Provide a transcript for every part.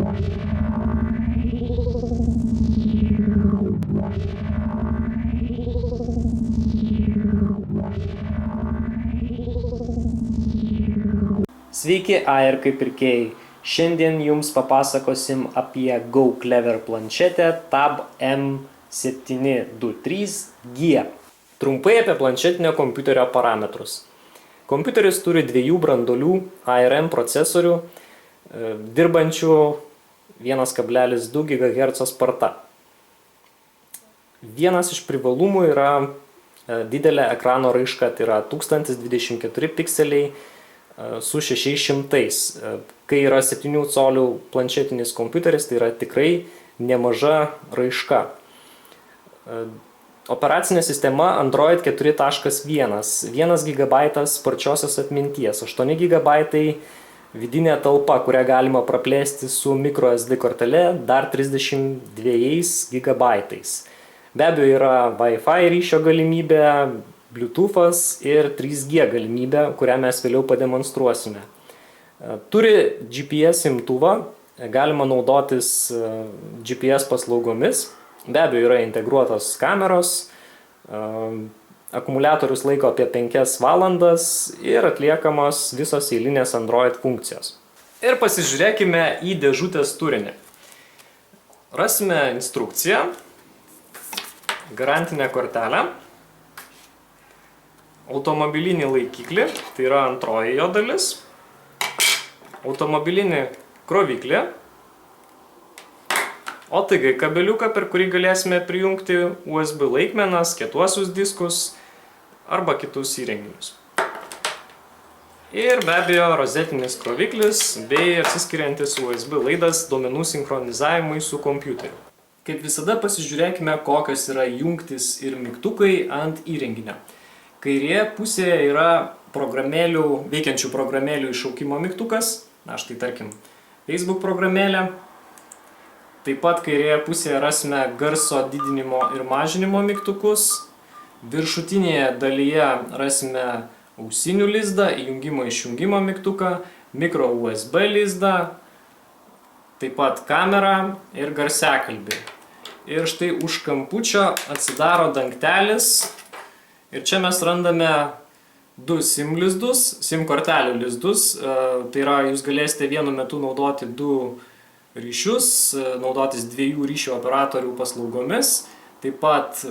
Sveiki, ARK pirkėjai! Šiandien jums papasakosim apie GoClever planšetę Tab M723G. Trumpai apie planšetinio kompiuterio parametrus. Kompiuteris turi 2 branduolių ARM procesorių, dirbančių 1,2 GHz sparta. Vienas iš privalumų yra didelė ekrano raiška, tai yra 1024 pikseliai su 600. Kai yra 7 colių planšetinis kompiuteris, tai yra tikrai nemaža raiška. Operacinė sistema Android 4.1, 1 GB sparčiosios atminties, 8 GB vidinė talpa, kurią galima praplėsti su microSD kortele dar 32 GB. Be abejo yra Wi-Fi ryšio galimybė, Bluetooth'as ir 3G galimybė, kurią mes vėliau pademonstruosime. Turi GPS imtuvą, galima naudotis GPS paslaugomis, be abejo yra integruotos kameros, akumuliatorius laiko apie 5 valandas ir atliekamos visos eilinės Android funkcijos. Ir pasižiūrėkime į dėžutės turinį. Rasime instrukciją, garantinę kortelę, automobilinį laikiklį, tai yra antroji jo dalis, automobilinį kroviklį, OTG kabeliuką, per kurį galėsime prijungti USB laikmenas, kietuosius diskus arba kitus įrenginius. Ir be abejo rozetinis kroviklis bei atsiskiriantis USB laidas duomenų sinchronizavimui su kompiuteriu. Kaip visada pasižiūrėkime, kokios yra jungtis ir mygtukai ant įrenginio. Kairėje pusėje yra veikiančių programėlių iššaukimo mygtukas, na štai tarkim Facebook programėlė. Taip pat kairėje pusėje rasime garso didinimo ir mažinimo mygtukus. Viršutinėje dalyje rasime ausinių lizdą, įjungimo išjungimo mygtuką, micro USB lizdą, taip pat kamerą ir garsiakalbį. Ir štai už kampučio atsidaro dangtelis. Ir čia mes randame 2 SIM lizdus, SIM kortelių lizdus. Tai yra, jūs galėsite vienu metu naudoti 2 ryšius, naudotis 2 ryšio operatorių paslaugomis. Taip pat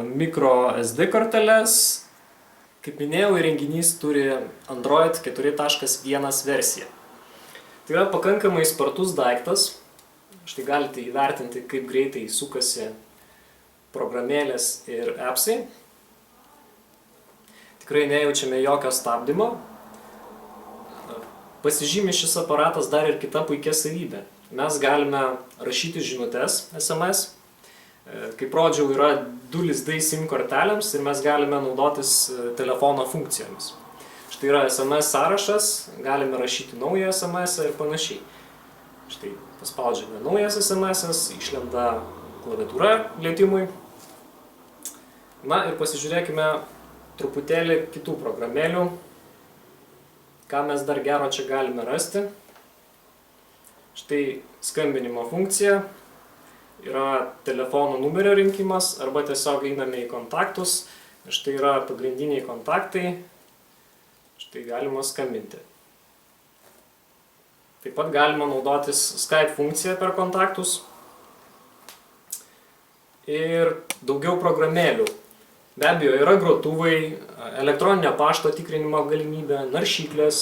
micro SD korteles. Kaip minėjau, įrenginys turi Android 4.1 versiją. Tai yra pakankamai spartus daiktas. Štai galite įvertinti, kaip greitai sukasi programėlės ir appsai. Tikrai nejaučiame jokio stabdymo. Pasižymi šis aparatas dar ir kita puikia savybė. Mes galime rašyti žinutes SMS. Kaip rodžiau, yra 2 lizdai SIM kortelėms ir mes galime naudotis telefono funkcijomis. Štai yra SMS sąrašas, galime rašyti naują SMS ir panašiai. Štai paspaudžiame naujas SMS, išlenda klaviatūra lietimui. Na ir pasižiūrėkime truputėlį kitų programėlių, ką mes dar gero čia galime rasti. Štai skambinimo funkcija, yra telefono numerio rinkimas arba tiesiog einame į kontaktus. Štai yra pagrindiniai kontaktai, štai galima skambinti. Taip pat galima naudotis Skype funkciją per kontaktus ir daugiau programėlių. Be abejo, yra grotuvai, elektroninio pašto tikrinimo galimybė, naršyklės,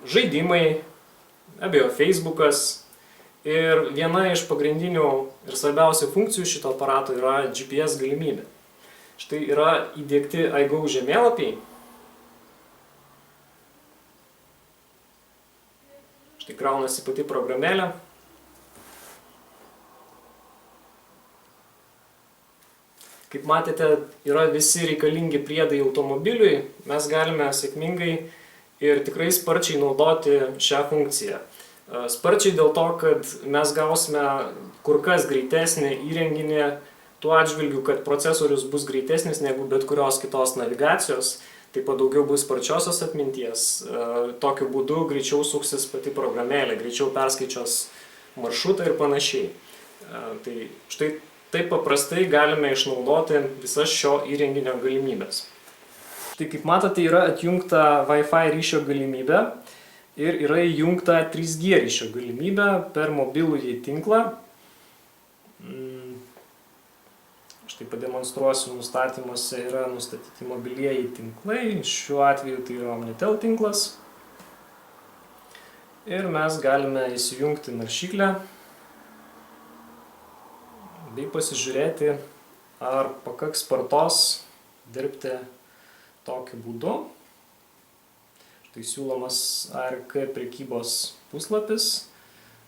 žaidimai, be abejo, Facebookas. Ir viena iš pagrindinių ir svarbiausių funkcijų šito aparato yra GPS galimybė. Štai yra įdiegti iGo žemėlapiai. Štai kraunasi pati programėlė. Kaip matėte, yra visi reikalingi priedai automobiliui, mes galime sėkmingai ir tikrai sparčiai naudoti šią funkciją. Sparčiai dėl to, kad mes gausime kur kas greitesnį įrenginį tuo atžvilgiu, kad procesorius bus greitesnis negu bet kurios kitos navigacijos. taip pat daugiau bus sparčiosios atminties, tokiu būdu greičiau suksis pati programėlė, greičiau perskaičios maršrutą ir panašiai. Tai štai taip paprastai galime išnaudoti visas šio įrenginio galimybės. Štai kaip matote, yra atjungta Wi-Fi ryšio galimybė ir yra įjungta 3G ryšio galimybė per mobilųjį tinklą. Štai pademonstruosiu, nustatymuose yra nustatyti mobilieji tinklai, šiuo atveju tai yra Omnitel tinklas. Ir mes galime įsijungti naršyklę bei pasižiūrėti, ar pakaks spartos dirbti tokiu būdu. Štai siūlomas ARK prekybos puslapis.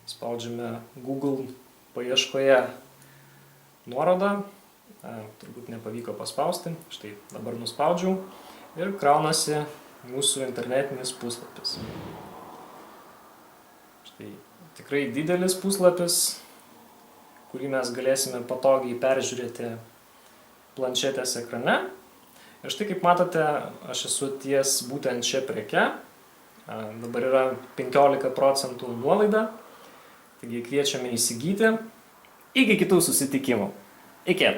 Spaudžiame Google paieškoje nuorodą. Turbūt nepavyko paspausti. Štai dabar nuspaudžiau ir kraunasi mūsų internetinis puslapis. Štai tikrai didelis puslapis, kurį mes galėsime patogiai peržiūrėti planšetės ekrane. Ir štai kaip matote, aš esu ties būtent šią prekę. Dabar yra 15% nuolaida, taigi kviečiame įsigyti. Iki kitų susitikimų. Iki!